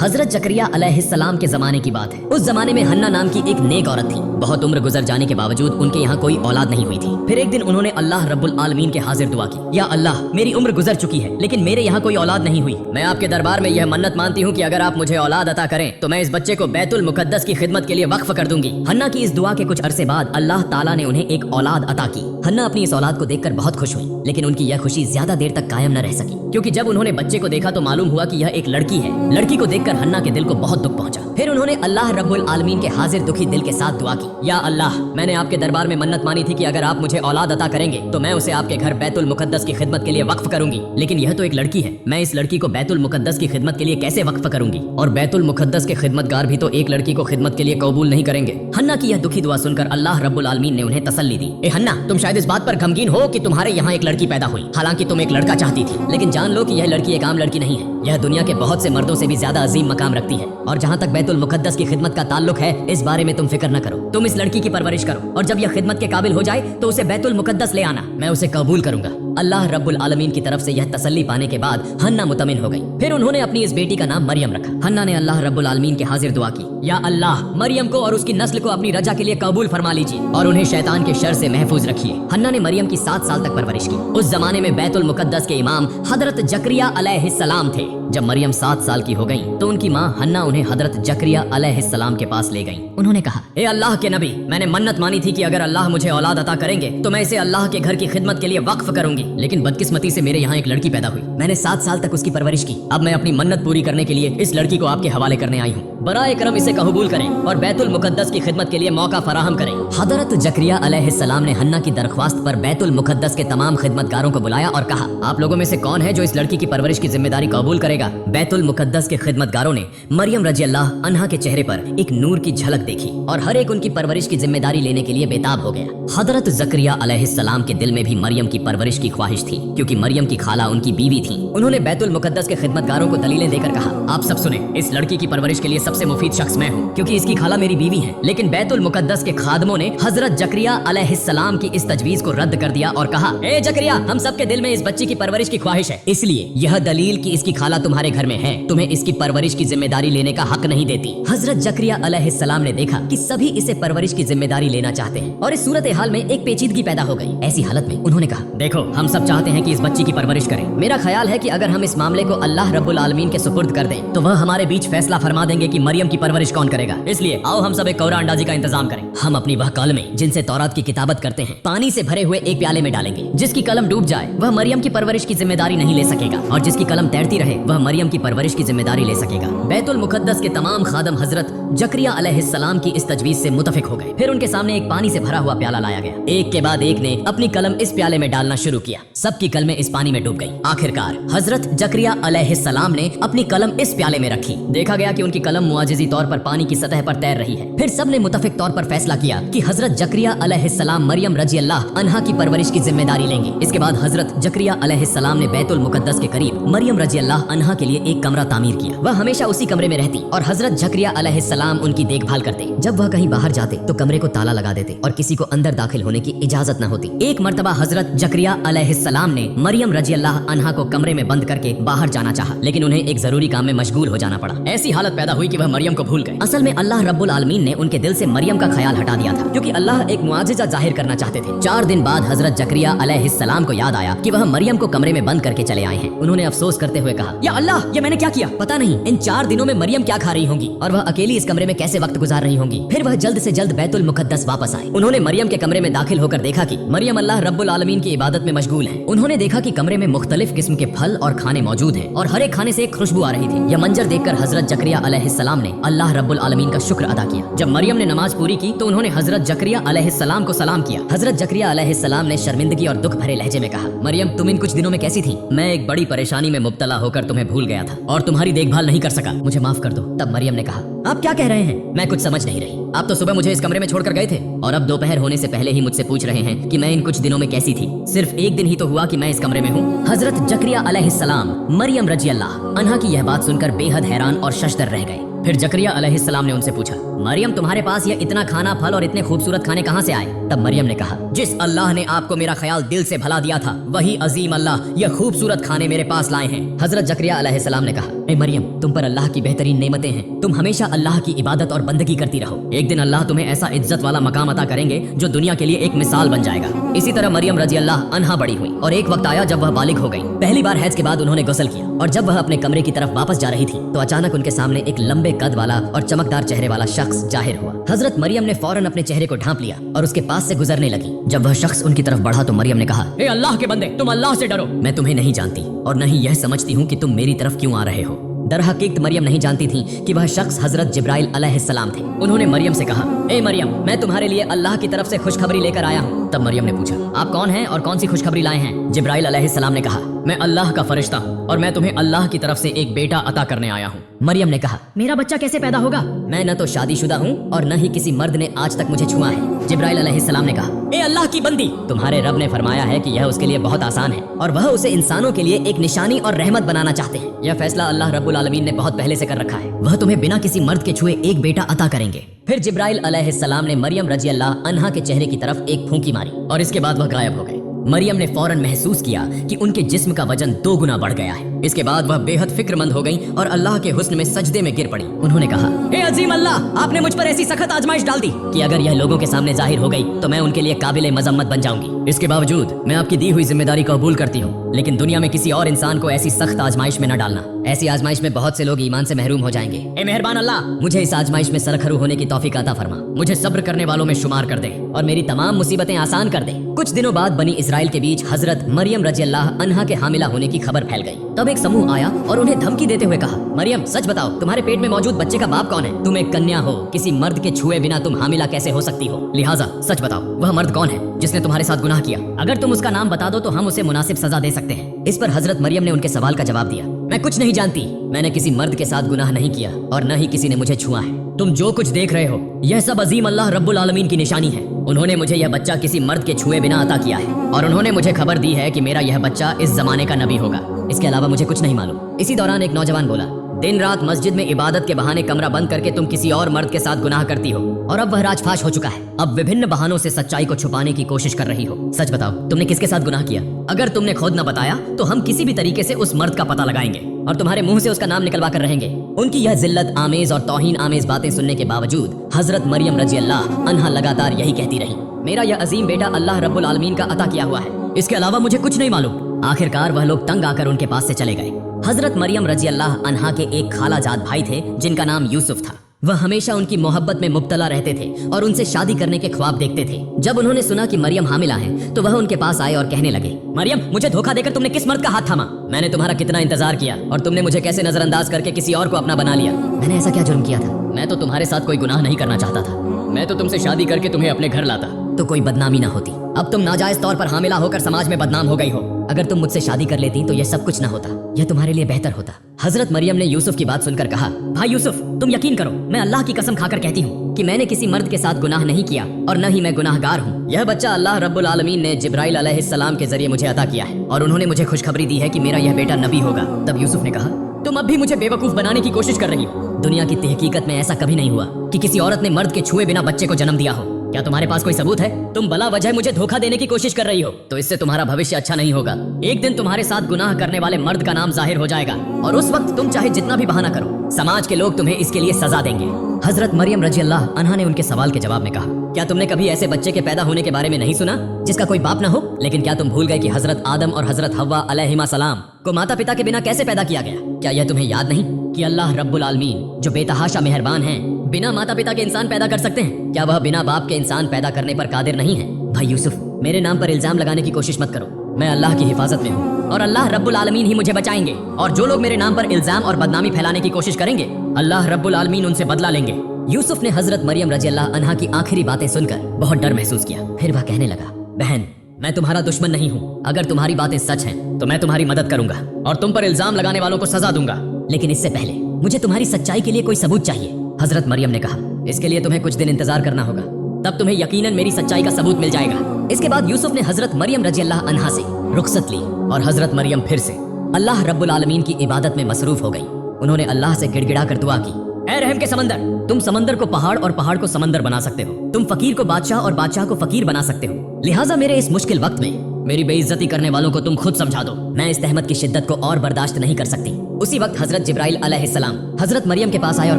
हजरत जकरिया अलैहिस्सलाम के जमाने की बात है। उस जमाने में हन्ना नाम की एक नेक औरत थी। बहुत उम्र गुजर जाने के बावजूद उनके यहाँ कोई औलाद नहीं हुई थी। फिर एक दिन उन्होंने अल्लाह रब्बुल आलमीन के हाजिर दुआ की, या अल्लाह मेरी उम्र गुजर चुकी है लेकिन मेरे यहाँ कोई औलाद नहीं हुई। मैं आपके दरबार में यह मन्नत मानती हूँ कि अगर आप मुझे औलाद अता करें तो मैं इस बच्चे को बैतुल मुकद्दस की खिदमत के लिए वक्फ कर दूंगी। हन्ना की इस दुआ के कुछ अरसे बाद अल्लाह ताला ने उन्हें एक औलाद अता की। हन्ना अपनी इस औलाद को देखकर बहुत खुश हुई, लेकिन उनकी यह खुशी ज्यादा देर तक कायम न रह सकी, क्योंकि जब उन्होंने बच्चे को देखा तो मालूम हुआ कि यह एक लड़की है। लड़की को देखकर हन्ना के दिल को बहुत दुख पहुंचा। फिर उन्होंने अल्लाह रब्बुल आलमीन के हाजिर दुखी दिल के साथ दुआ की, या अल्लाह मैंने आपके दरबार में मन्नत मानी थी कि अगर आप मुझे औलाद अता करेंगे तो मैं उसे आपके घर बैतुल मुकद्दस की खिदमत के लिए वक्फ करूंगी, लेकिन यह तो एक लड़की है। मैं इस लड़की को बैतुल मुकद्दस की खिदमत के लिए कैसे वक्फ करूंगी, और बैतुल मुकद्दस के खिदमतगार भी तो एक लड़की को खिदमत के लिए कबूल नहीं करेंगे। हन्ना की यह दुखी दुआ सुनकर अल्लाह रब्बुल आलमीन ने उन्हें तसल्ली दी। ए हन्ना, तुम शायद इस बात पर गमगीन हो कि तुम्हारे यहाँ एक लड़की पैदा हुई, हालांकि तुम एक लड़का चाहती थी, लेकिन जान लो कि यह लड़की एक आम लड़की नहीं है। यह दुनिया के बहुत से मर्दों से भी ज्यादा अजीम मकाम रखती है, और जहाँ तक बैतुल मुकद्दस की खिदमत का ताल्लुक है इस बारे में तुम फिक्र न करो। तुम इस लड़की की परवरिश करो और जब यह खिदमत के काबिल हो जाए तो उसे बैतुल मुकद्दस ले आना, मैं उसे कबूल करूंगा। अल्लाह रब्बुल आलमीन की तरफ से यह तसल्ली पाने के बाद हन्ना मुतमिन हो गई। फिर उन्होंने अपनी इस बेटी का नाम मरियम रखा। हन्ना ने अल्लाह रब्बुल आलमीन के हाजिर दुआ की, या अल्लाह मरियम को और उसकी नस्ल को अपनी रजा के लिए कबूल फरमा लीजिए और उन्हें शैतान के शर से महफूज रखिए। हन्ना ने मरियम की 7 साल तक परवरिश की। उस जमाने में बैतुल मुकद्दस के इमाम हजरत जकरिया अलैहिस्सलाम थे। जब मरियम 7 साल की हो गई तो उनकी माँ हन्ना उन्हें हजरत जकरिया अलैहिस्सलाम के पास ले गई। उन्होंने कहा, ए अल्लाह के नबी, मैंने मन्नत मानी थी कि अगर अल्लाह मुझे औलाद अता करेंगे तो मैं इसे अल्लाह के घर की खिदमत के लिए वक्फ करूंगी, लेकिन बदकिस्मती से मेरे यहाँ एक लड़की पैदा हुई। मैंने 7 साल तक उसकी परवरिश की। अब मैं अपनी मन्नत पूरी करने के लिए इस लड़की को आपके हवाले करने आई हूँ। बराए करम इसे कबूल करें और बैतुल मुकद्दस की खिदमत के लिए मौका फराहम करें। हजरत जकरिया अलैहिस्सलाम ने हन्ना की दरख्वास्त पर बैतुल मुकद्दस के तमाम खिदमतगारों को बुलाया और कहा, आप लोगों में से कौन है जो इस लड़की की परवरिश की जिम्मेदारी कबूल करेगा। बैतुल मुकद्दस के खिदमतगारों ने मरियम रजी अल्लाह अन्हा के चेहरे पर एक नूर की झलक देखी और हर एक उनकी परवरिश की जिम्मेदारी लेने के लिए बेताब हो गया। हजरत जकरिया अलैहिस्सलाम के दिल में भी मरियम की परवरिश की ख्वाहिश थी, क्योंकि मरियम की खाला उनकी बीवी थी। उन्होंने बैतुल मुकद्दस के खिदमतगारों को दलीलें देकर कहा, आप सब सुने, इस लड़की की परवरिश के लिए सबसे मुफीद शख्स मैं हूँ, क्योंकि इसकी खाला मेरी बीवी है। लेकिन बैतुल मुकद्दस के खादमों ने हजरत जकरिया अलैहिस्सलाम की इस तजवीज को रद्द कर दिया और कहा, ए जकरिया, हम सब के दिल में इस बच्ची की परवरिश की ख्वाहिश है, इसलिए यह दलील कि इसकी खाला तुम्हारे घर में है तुम्हें इसकी परवरिश की जिम्मेदारी लेने का हक नहीं देती। हजरत जकरिया अलैहिस्सलाम ने देखा कि सभी इसे परवरिश की जिम्मेदारी लेना चाहते हैं और इस सूरत हाल में एक पेचीदगी पैदा हो गई। ऐसी हालत में उन्होंने कहा, देखो, हम सब चाहते हैं कि इस बच्ची की परवरिश करें। मेरा ख्याल है कि अगर हम इस मामले को अल्लाह रब्बुल आलमीन के सुपुर्द कर दें तो वह हमारे बीच फैसला फरमा देंगे कि मरियम की परवरिश कौन करेगा। इसलिए आओ हम सब एक कौरा अंडाजी का इंतजाम करें। हम अपनी वह कलमें जिनसे तौरात की किताबत करते हैं पानी से भरे हुए एक प्याले में डालेंगे। जिसकी कलम डूब जाए वह मरियम की परवरिश की जिम्मेदारी नहीं ले सकेगा, और जिसकी कलम तैरती रहे वह मरियम की परवरिश की जिम्मेदारी ले सकेगा। बैतुल मुकद्दस के तमाम खादम हजरत जकरिया अलैहिस्सलाम की इस तजवीज से मुतफिक हो गए। फिर उनके सामने एक पानी से भरा हुआ प्याला लाया गया। एक के बाद एक ने अपनी कलम इस प्याले में डालना शुरू किया। सबकी कलमें इस पानी में डूब गई। आखिरकार हजरत जकरिया अलैहिस्सलाम ने अपनी कलम इस प्याले में रखी। देखा गया कि उनकी कलम मुआजिजी तौर पर पानी की सतह पर तैर रही है। फिर सबने मुतफिक तौर पर फैसला किया कि हजरत जकरिया अलैहिस्सलाम मरियम रजी अल्लाह अन्हा की परवरिश की जिम्मेदारी लेंगे। इसके बाद हजरत जकरिया अलैहिस्सलाम ने बैतुल मुकद्दस के करीब मरियम रजी अल्लाह अन्हा के लिए एक कमरा तामीर किया। वह हमेशा उसी कमरे में रहती और हजरत जकरिया अलैहिस्सलाम उनकी देखभाल करते। जब वह कहीं बाहर जाते तो कमरे को ताला लगा देते और किसी को अंदर दाखिल होने की इजाजत न होती। एक मर्तबा हजरत जकरिया अलैहिस्सलाम ने मरियम रजी अल्लाह अन्हा को कमरे में बंद करके बाहर जाना चाहा, लेकिन उन्हें एक जरूरी काम में मशगूल हो जाना पड़ा। ऐसी हालत पैदा हुई कि वह मरियम को भूल गए। असल में अल्लाह रब्बुल आलमीन ने उनके दिल से मरियम का ख्याल हटा दिया था, क्योंकि अल्लाह एक मुआजिजा जाहिर करना चाहते थे। 4 दिन बाद हजरत जकरिया अलैहिस्सलाम को याद आया कि वह मरियम को कमरे में बंद करके चले आए हैं। उन्होंने अफसोस करते हुए कहा, या अल्लाह, ये मैंने क्या किया, पता नहीं इन 4 दिनों में मरियम क्या खा रही होंगी और वह अकेली इस कमरे में कैसे वक्त गुजार रही होंगी। फिर वह जल्द से जल्द बैतुल मुकद्दस वापस आए। उन्होंने मरियम के कमरे में दाखिल होकर देखा कि मरियम अल्लाह रब्बुल आलमीन की इबादत में मशगूल है। उन्होंने देखा कि कमरे में मुख्तलिफ किस्म के फल और खाने मौजूद हैं और हर एक खाने से एक खुशबू आ रही थी। यह मंजर देखकर हजरत जकरिया अलैहिस्सलाम ने अल्लाह रब्बुल आलमीन का शुक्र अदा किया। जब मरियम ने नमाज पूरी की तो उन्होंने हजरत जकरिया अलैहिस्सलाम को सलाम किया। हजरत जकरिया अलैहिस्सलाम ने शर्मिंदगी और दुख भरे लहजे में कहा, मरियम, तुम इन कुछ दिनों में कैसी थी? मैं एक बड़ी परेशानी में मुब्तला होकर तुम्हें भूल गया था और तुम्हारी देखभाल नहीं कर सका, मुझे माफ कर दो। तब मरियम ने कहा, आप क्या कह रहे हैं? मैं कुछ समझ नहीं रही। आप तो सुबह मुझे इस कमरे में छोड़कर गए थे और अब दोपहर होने से पहले ही मुझसे पूछ रहे हैं कि मैं इन कुछ दिनों में कैसी थी। सिर्फ एक दिन ही तो हुआ कि मैं इस कमरे में हूँ। हजरत जकरिया अलैहिस्सलाम मरियम रजी अल्लाह अन्हा की यह बात सुनकर बेहद हैरान और शशदर रह गए। फिर जकरिया अलैहिस्सलाम ने उनसे पूछा, मरियम तुम्हारे पास ये इतना खाना, फल और इतने खूबसूरत खाने कहाँ से आए? तब मरियम ने कहा, जिस अल्लाह ने आपको मेरा ख्याल दिल से भला दिया था, वही अजीम अल्लाह ये खूबसूरत खाने मेरे पास लाए हैं। हजरत जकरिया अलैहिस्सलाम ने कहा, ए मरियम, तुम पर अल्लाह की बेहतरीन नेमतें हैं, तुम हमेशा अल्लाह की इबादत और बंदगी करती रहो। एक दिन अल्लाह तुम्हें ऐसा इज्जत वाला मकाम अता करेंगे जो दुनिया के लिए एक मिसाल बन जाएगा। इसी तरह मरियम रजी अल्लाह अन्हा बड़ी हुई और एक वक्त आया जब वह बालिग हो गई। पहली बार हैज के बाद उन्होंने गुस्ल किया और जब वह अपने कमरे की तरफ वापस जा रही थी तो अचानक उनके सामने एक लंबे कद वाला और चमकदार चेहरे वाला शख्स जाहिर हुआ। हजरत मरियम ने फौरन अपने चेहरे को ढांप लिया और उसके पास से गुजरने लगी। जब वह शख्स उनकी तरफ बढ़ा तो मरियम ने कहा, ए अल्लाह के बंदे, तुम अल्लाह से डरो। मैं तुम्हें नहीं जानती और न ही यह समझती हूँ कि तुम मेरी तरफ क्यों आ रहे हो। दरहकीकत मरियम नहीं जानती थी कि वह शख्स हजरत जिब्राइल अलैहिस्सलाम थे। उन्होंने मरियम से कहा, ए मरियम, मैं तुम्हारे लिए अल्लाह की तरफ से खुशखबरी लेकर आया हूँ। तब मरियम ने पूछा, आप कौन हैं और कौन सी खुशखबरी लाए हैं? जिब्राइल अलैहिस्सलाम ने कहा, मैं अल्लाह का फरिश्ता हूँ और मैं तुम्हें अल्लाह की तरफ से एक बेटा अता करने आया हूँ। मरियम ने कहा, मेरा बच्चा कैसे पैदा होगा? मैं न तो शादीशुदा हूँ और न ही किसी मर्द ने आज तक मुझे छुआ है। जिब्राइल अलैहिस्सलाम ने कहा, ए अल्लाह की बंदी, तुम्हारे रब ने फरमाया है कि यह उसके लिए बहुत आसान है और वह उसे इंसानों के लिए एक निशानी और रहमत बनाना चाहते हैं। यह फैसला अल्लाह रब्बुल आलमीन ने बहुत पहले से कर रखा है। वह तुम्हें बिना किसी मर्द के छुए एक बेटा अता करेंगे। फिर जिब्राइल अलैहिस्सलाम ने मरियम रजी अल्लाह अन्हा के चेहरे की तरफ एक फूंकी मारी और इसके बाद वह गायब हो गए। मरियम ने फौरन महसूस किया कि उनके जिस्म का वजन 2 गुना बढ़ गया है। इसके बाद वह बेहद फिक्रमंद हो गई और अल्लाह के हुस्न में सजदे में गिर पड़ी। उन्होंने कहा, हे अजीम अल्लाह, आपने मुझ पर ऐसी सख्त आजमाइश डाल दी कि अगर यह लोगों के सामने जाहिर हो गई तो मैं उनके लिए काबिल मजम्मत बन जाऊंगी। इसके बावजूद मैं आपकी दी हुई जिम्मेदारी को कबूल करती हूँ, लेकिन दुनिया में किसी और इंसान को ऐसी सख्त आजमाइश में न डालना। ऐसी आजमाइश में बहुत से लोग ईमान से महरूम हो जाएंगे। ए मेहरबान अल्लाह, मुझे इस आजमाइश में सरखरू होने की तौफीक अता फरमा। मुझे सब्र करने वालों में शुमार कर दे और मेरी तमाम मुसीबतें आसान कर दे। कुछ दिनों बाद बनी इसराइल के बीच हजरत मरियम रजी अल्लाह अन्हा के हामिला होने की खबर फैल गई। तब एक समूह आया और उन्हें धमकी देते हुए कहा, मरियम, सच बताओ, तुम्हारे पेट में मौजूद बच्चे का बाप कौन है? तुम एक कन्या हो, किसी मर्द के छुए बिना तुम हामिला कैसे हो सकती हो? लिहाजा सच बताओ, वह मर्द कौन है जिसने तुम्हारे साथ गुनाह किया? अगर तुम उसका नाम बता दो तो हम उसे मुनासिब सजा दे सकते हैं। इस पर हजरत मरियम ने उनके सवाल का जवाब दिया, मैं कुछ नहीं जानती, मैंने किसी मर्द के साथ गुनाह नहीं किया और न ही किसी ने मुझे छुआ है। तुम जो कुछ देख रहे हो यह सब अजीम अल्लाह रब्बुल आलमीन की निशानी है। उन्होंने मुझे यह बच्चा किसी मर्द के छुए बिना अता किया है और उन्होंने मुझे खबर दी है कि मेरा यह बच्चा इस जमाने का नबी होगा। इसके अलावा मुझे कुछ नहीं मालूम। इसी दौरान एक नौजवान बोला, दिन रात मस्जिद में इबादत के बहाने कमरा बंद करके तुम किसी और मर्द के साथ गुनाह करती हो और अब वह राजफाश हो चुका है। अब विभिन्न बहानों से सच्चाई को छुपाने की कोशिश कर रही हो। सच बताओ, तुमने किसके साथ गुनाह किया? अगर तुमने खुद न बताया तो हम किसी भी तरीके से उस मर्द का पता लगाएंगे और तुम्हारे मुंह से उसका नाम निकलवा कर रहेंगे। उनकी यह जिल्लत आमेज और तौहीन आमेज बातें सुनने के बावजूद हजरत मरियम रजी अल्लाह अन्हा लगातार यही कहती रही, मेरा यह अजीम बेटा अल्लाह रब्बुल आलमीन का अता किया हुआ है, इसके अलावा मुझे कुछ नहीं मालूम। आखिरकार वह लोग तंग आकर उनके पास से चले गए। हजरत मरियम रजी अल्लाह अन्हा के एक खालाजाद भाई थे जिनका नाम यूसुफ था। वह हमेशा उनकी मोहब्बत में मुब्तला रहते थे और उनसे शादी करने के ख्वाब देखते थे। जब उन्होंने सुना कि मरियम हामिला है तो वह उनके पास आए और कहने लगे, मरियम, मुझे धोखा देकर तुमने किस मर्द का हाथ थामा? मैंने तुम्हारा कितना इंतजार किया और तुमने मुझे कैसे नजरअंदाज करके किसी और को अपना बना लिया? मैंने ऐसा क्या जुर्म किया था? मैं तो तुम्हारे साथ कोई गुनाह नहीं करना चाहता था। मैं तो तुमसे शादी करके तुम्हें अपने घर लाता तो कोई बदनामी ना होती। अब तुम नाजायज तौर पर हामिला होकर समाज में बदनाम हो गई हो। अगर तुम मुझसे शादी कर लेती तो यह सब कुछ ना होता, यह तुम्हारे लिए बेहतर होता। हजरत मरियम ने यूसुफ की बात सुनकर कहा, भाई यूसुफ, तुम यकीन करो, मैं अल्लाह की कसम खाकर कहती हूँ कि मैंने किसी मर्द के साथ गुनाह नहीं किया और न ही मैं गुनाहगार हूँ। यह बच्चा अल्लाह रब्बुल आलमीन ने जिब्राइल अलैहिस्सलाम के जरिए मुझे अता किया है और उन्होंने मुझे खुशखबरी दी है कि मेरा यह बेटा नबी होगा। तब यूसुफ ने कहा, तुम अब भी मुझे बेवकूफ बनाने की कोशिश कर रही हो। दुनिया की तहकीकत में ऐसा कभी नहीं हुआ कि किसी औरत ने मर्द के छुए बिना बच्चे को जन्म दिया हो। क्या तुम्हारे पास कोई सबूत है? तुम बला वजह मुझे धोखा देने की कोशिश कर रही हो, तो इससे तुम्हारा भविष्य अच्छा नहीं होगा। एक दिन तुम्हारे साथ गुनाह करने वाले मर्द का नाम जाहिर हो जाएगा और उस वक्त तुम चाहे जितना भी बहाना करो, समाज के लोग तुम्हें इसके लिए सजा देंगे। हजरत मरियम रजी अल्लाह अन्हा ने उनके सवाल के जवाब में कहा, क्या तुमने कभी ऐसे बच्चे के पैदा होने के बारे में नहीं सुना जिसका कोई बाप ना हो? लेकिन क्या तुम भूल गए कि हजरत आदम और हजरत हव्वा अलैहिमा सलाम को माता पिता के बिना कैसे पैदा किया गया? क्या यह तुम्हें याद नहीं कि अल्लाह रब्बुल आलमीन जो बेतहाशा मेहरबान है, बिना माता पिता के इंसान पैदा कर सकते हैं? क्या वह बिना बाप के इंसान पैदा करने पर कादिर नहीं है? भाई यूसुफ, मेरे नाम पर इल्जाम लगाने की कोशिश मत करो। मैं अल्लाह की हिफाजत में हूँ और अल्लाह रब्बुल आलमीन ही मुझे बचाएंगे और जो लोग मेरे नाम पर इल्जाम और बदनामी फैलाने की कोशिश करेंगे, अल्लाह रब्बुल आलमीन उनसे बदला लेंगे। यूसुफ ने हजरत मरियम रजी अल्लाह अन्हा की आखिरी बातें सुनकर बहुत डर महसूस किया। फिर वह कहने लगा, बहन, मैं तुम्हारा दुश्मन नहीं हूँ। अगर तुम्हारी बातें सच हैं तो मैं तुम्हारी मदद करूंगा और तुम पर इल्जाम लगाने वालों को सजा दूंगा, लेकिन इससे पहले मुझे तुम्हारी सच्चाई के लिए कोई सबूत चाहिए। हजरत मरियम ने कहा, इसके लिए तुम्हें कुछ दिन इंतजार करना होगा, तब तुम्हें यकीनन मेरी सच्चाई का सबूत मिल जाएगा। इसके बाद यूसुफ ने हजरत मरियम रजी अल्लाह अन्हा से रुखसत ली और हजरत मरियम फिर से अल्लाह रब्बुल आलमीन की इबादत में मसरूफ हो गई। उन्होंने अल्लाह से गिड़गिड़ा कर दुआ की, ऐ रहम के समंदर, तुम समंदर को पहाड़ और पहाड़ को समंदर बना सकते हो। तुम फकीर को बादशाह और बादशाह को फकीर बना सकते हो। लिहाजा मेरे इस मुश्किल वक्त में मेरी बेइज्जती करने वालों को तुम खुद समझा दो। मैं इस तहमत की शिद्दत को और बर्दाश्त नहीं कर सकती। उसी वक्त हजरत जिब्राइल अलैहिस्सलाम हजरत मरियम के पास आए और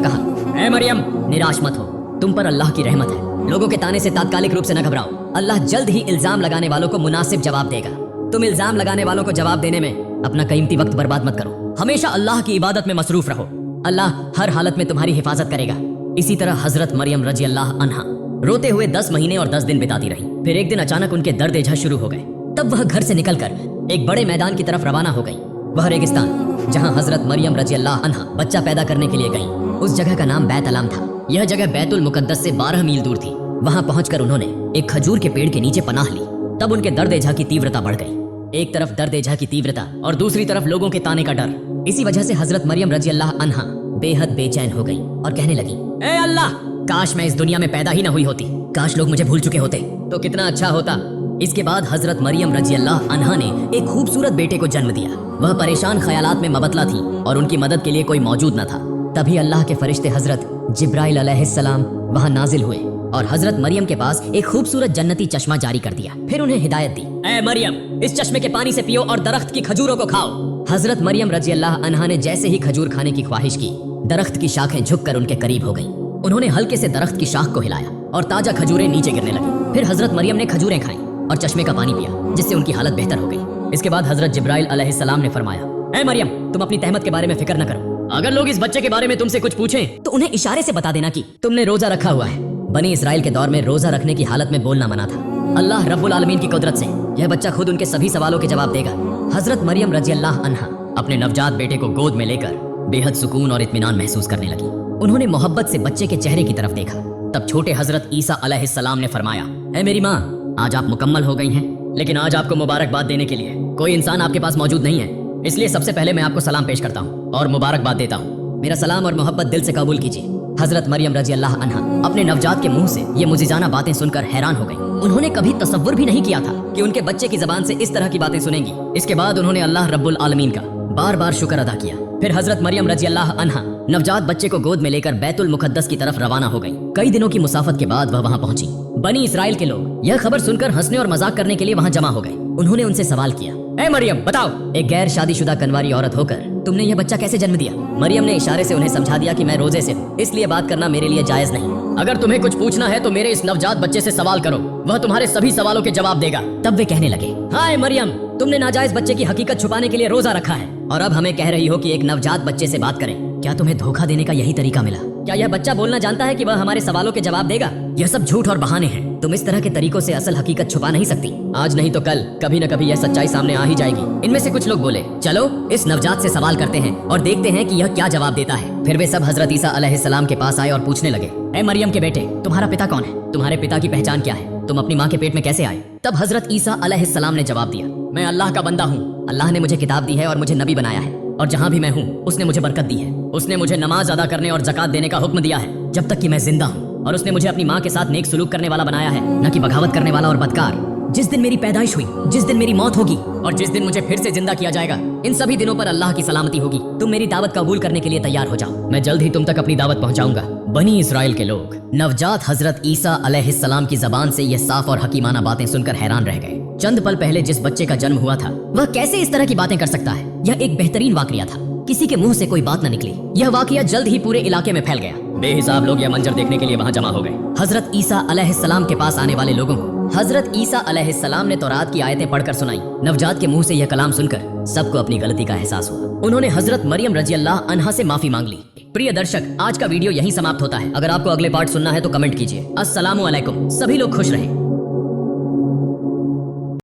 कहा, ऐ मरियम, निराश मत हो, तुम पर अल्लाह की रहमत है। लोगों के ताने से तात्कालिक रूप से न घबराओ। अल्लाह जल्द ही इल्जाम लगाने वालों को मुनासिब जवाब देगा। तुम इल्जाम लगाने वालों को जवाब देने में अपना कीमती वक्त बर्बाद मत करो। हमेशा अल्लाह की इबादत में मसरूफ रहो। अल्लाह हर हालत में तुम्हारी हिफाजत करेगा। इसी तरह हजरत मरियम रजी अल्लाह अन्हा रोते हुए 10 महीने और 10 दिन बिताती रही। फिर एक दिन अचानक उनके दर्द एजा शुरू हो गए। तब वह घर से निकलकर एक बड़े मैदान की तरफ रवाना हो गई। वह रेगिस्तान जहाँ हजरत मरियम रजी अल्लाह अन्हा बच्चा पैदा करने के लिए गई, उस जगह का नाम बैत अलाम था। यह जगह बैतुल मुकद्दस से 12 मील दूर थी। वहाँ पहुंचकर उन्होंने एक खजूर के पेड़ के नीचे पनाह ली। तब उनके दर्द एजा की तीव्रता बढ़ गई। एक तरफ दर्द एजा की तीव्रता और दूसरी तरफ लोगों के ताने का डर। इसी वजह से हजरत मरियम रजी अल्लाह अन्हा बेहद बेचैन हो गई और कहने लगी, ए अल्लाह, काश मैं इस दुनिया में पैदा ही न हुई होती। काश लोग मुझे भूल चुके होते तो कितना अच्छा होता। इसके बाद हजरत मरियम रजी अल्लाह अन्हा ने एक खूबसूरत बेटे को जन्म दिया। वह परेशान ख्यालात में मबतला थी और उनकी मदद के लिए कोई मौजूद न था। तभी अल्लाह के फरिश्ते हजरत जिब्राइल अलैहिस्सलाम वहाँ नाजिल हुए और हजरत मरियम के पास एक खूबसूरत जन्नती चश्मा जारी कर दिया। फिर उन्हें हिदायत दी, ऐ मरियम, इस चश्मे के पानी से पियो और दरख्त की खजूरों को खाओ। हजरत मरियम रजी अल्लाह अन्हा ने जैसे ही खजूर खाने की ख्वाहिश की, दरख्त की शाखें झुककर उनके करीब हो गईं। उन्होंने हल्के से दरख्त की शाख को हिलाया और ताजा खजूरें नीचे गिरने लगी। फिर हजरत मरियम ने खजूरें खाई और चश्मे का पानी पिया, जिससे उनकी हालत बेहतर हो गई। इसके बाद हजरत जिब्राइल अलैहिस्सलाम ने फरमाया, ऐ मरियम, तुम अपनी तहमत के बारे में फिक्र न करो। अगर लोग इस बच्चे के बारे में तुमसे कुछ पूछें तो उन्हें इशारे से बता देना कि तुमने रोजा रखा हुआ है। बनी इसराइल के दौर में रोजा रखने की हालत में बोलना मना था। अल्लाह रब्बुल आलमीन की कुदरत से यह बच्चा खुद उनके सभी सवालों के जवाब देगा। हजरत मरियम रजी अल्लाह अन्हा अपने नवजात बेटे को गोद में लेकर बेहद सुकून और इत्मीनान महसूस करने लगी। उन्होंने मोहब्बत से बच्चे के चेहरे की तरफ देखा। तब छोटे हजरत ईसा अलैहिस्सलाम ने फरमाया, ऐ मेरी माँ, आज आप मुकम्मल हो गई हैं, लेकिन आज आपको मुबारकबाद देने के लिए कोई इंसान आपके पास मौजूद नहीं है। इसलिए सबसे पहले मैं आपको सलाम पेश करता हूँ और मुबारकबाद देता हूँ। मेरा सलाम और मोहब्बत दिल से कबूल कीजिए। हजरत मरियम रजी अल्लाह अन्हा अपने नवजात के मुंह से ये मुजिजाना बातें सुनकर हैरान हो गईं। उन्होंने कभी तसव्वुर भी नहीं किया था कि उनके बच्चे की जबान से इस तरह की बातें सुनेंगी। इसके बाद उन्होंने अल्लाह रब्बुल आलमीन का बार बार शुक्र अदा किया। फिर हजरत मरियम रजी अल्लाह अन्हा नवजात बच्चे को गोद में लेकर बैतुल मुकद्दस की तरफ रवाना हो गई। कई दिनों की मुसाफत के बाद वह वहाँ पहुंची। बनी इसराइल के लोग यह खबर सुनकर हंसने और मजाक करने के लिए वहाँ जमा हो गए। उन्होंने उनसे सवाल किया, ऐ मरियम, बताओ, एक गैर शादीशुदा कन्वारी औरत होकर तुमने यह बच्चा कैसे जन्म दिया? मरियम ने इशारे से उन्हें समझा दिया कि मैं रोजे से हूँ, इसलिए बात करना मेरे लिए जायज नहीं। अगर तुम्हें कुछ पूछना है तो मेरे इस नवजात बच्चे से सवाल करो, वह तुम्हारे सभी सवालों के जवाब देगा। तब वे कहने लगे, हाय मरियम, तुमने नाजायज बच्चे की हकीकत छुपाने के लिए रोजा रखा है और अब हमें कह रही हो कि एक नवजात बच्चे से बात करें। क्या तुम्हें धोखा देने का यही तरीका मिला? क्या यह बच्चा बोलना जानता है कि वह हमारे सवालों के जवाब देगा? यह सब झूठ और बहाने हैं। तुम इस तरह के तरीकों से असल हकीकत छुपा नहीं सकती। आज नहीं तो कल कभी न कभी यह सच्चाई सामने आ ही जाएगी। इनमें से कुछ लोग बोले, चलो इस नवजात से सवाल करते हैं और देखते हैं कि यह क्या जवाब देता है। फिर वे सब हजरत ईसा अलैहिस्सलाम के पास आए और पूछने लगे, ऐ मरियम के बेटे, तुम्हारा पिता कौन है? तुम्हारे पिता की पहचान क्या है? तुम अपनी माँ के पेट में कैसे आए? तब हजरत ईसा अलैहिस्सलाम ने जवाब दिया, मैं अल्लाह का बंदा हूँ। अल्लाह ने मुझे किताब दी है और मुझे नबी बनाया है और जहाँ भी मैं हूँ उसने मुझे बरकत दी है। उसने मुझे नमाज अदा करने और ज़कात देने का हुक्म दिया है जब तक कि मैं जिंदा हूँ, और उसने मुझे अपनी माँ के साथ नेक सुलूक करने वाला बनाया है, न कि बगावत करने वाला और बदकार। जिस दिन मेरी पैदाइश हुई, जिस दिन मेरी मौत होगी और जिस दिन मुझे फिर से जिंदा किया जाएगा, इन सभी दिनों पर अल्लाह की सलामती होगी। तुम मेरी दावत कबूल करने के लिए तैयार हो जाओ, मैं जल्द ही तुम तक अपनी दावत पहुंचाऊंगा। बनी इसराइल के लोग नवजात हजरत ईसा अलैहिस्सलाम की जबान से ये साफ और हकीमाना बातें सुनकर हैरान रह गए। चंद पल पहले जिस बच्चे का जन्म हुआ था वह कैसे इस तरह की बातें कर सकता है? यह एक बेहतरीन वाकया था। किसी के मुंह से कोई बात न निकली। यह वाकया जल्द ही पूरे इलाके में फैल गया। बेहिसाब लोग यह मंजर देखने के लिए वहाँ जमा हो गए। हजरत ईसा अलैहिस्सलाम के पास आने वाले लोगों को हजरत ईसा अलैहिस्सलाम ने तौरात की आयतें पढ़कर सुनाई। नवजात के मुंह से यह कलाम सुनकर सबको अपनी गलती का एहसास हुआ। उन्होंने हजरत मरियम रजी अल्लाह अन्हा से माफी मांग ली। प्रिय दर्शक, आज का वीडियो यहीं समाप्त होता है। अगर आपको अगले पार्ट सुनना है तो कमेंट कीजिए। अस्सलामु अलैकुम। सभी लोग खुश रहें।